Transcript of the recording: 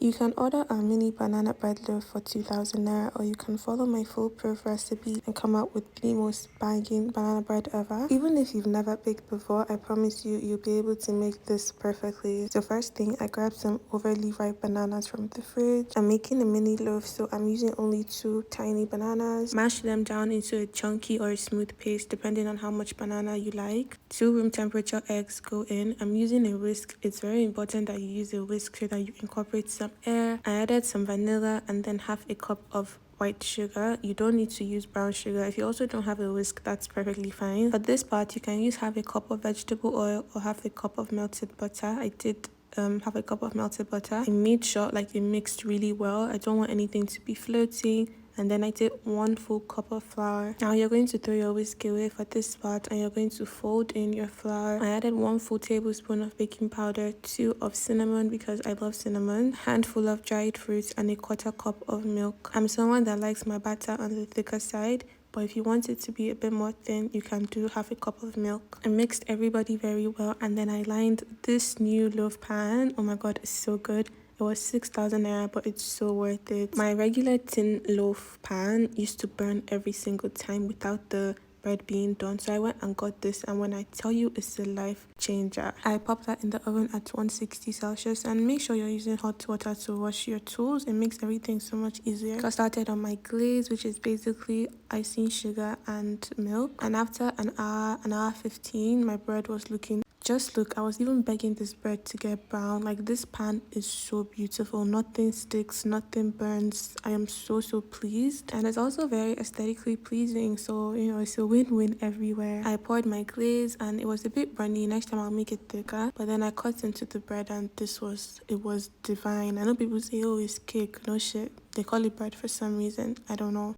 You can order a mini banana bread loaf for 2,000 naira, or you can follow my foolproof recipe and come out with the most banging banana bread ever. Even if you've never baked before, I promise you'll be able to make this perfectly. So first thing, I grabbed some overly ripe bananas from the fridge. I'm making a mini loaf, so I'm using only 2 tiny bananas. Mash them down into a chunky or a smooth paste depending on how much banana you like. 2 room temperature eggs go in. I'm using a whisk. It's very important that you use a whisk so that you incorporate some air. I added some vanilla and then half a cup of white sugar. You don't need to use brown sugar. If you also don't have a whisk, that's perfectly fine. For this part, you can use half a cup of vegetable oil or half a cup of melted butter. I did half a cup of melted butter. I made sure like it mixed really well. I don't want anything to be floating. And then I did 1 full cup of flour. Now you're going to throw your whisk away for this part and you're going to fold in your flour. I added 1 full tablespoon of baking powder, 2 of cinnamon because I love cinnamon, handful of dried fruits, and a 1/4 cup of milk. I'm someone that likes my batter on the thicker side, but if you want it to be a bit more thin, you can do half a cup of milk. I mixed everybody very well and then I lined this new loaf pan. Oh my god, it's so good. It was 6,000 naira, but it's so worth it. My regular tin loaf pan used to burn every single time without the bread being done, so I went and got this, and when I tell you it's a life changer. I popped that in the oven at 160 Celsius, and make sure you're using hot water to wash your tools. It makes everything so much easier. Got started on my glaze, which is basically icing sugar and milk, and after an hour 15, my bread was looking just look. I was even begging this bread to get brown. Like, this pan is so beautiful. Nothing sticks, nothing burns. I am so pleased, and it's also very aesthetically pleasing, so it's a win-win everywhere. I poured my glaze and it was a bit runny. Next time I'll make it thicker, but then I cut into the bread and it was divine. I know people say, oh, it's cake. No shit, they call it bread for some reason. I don't know.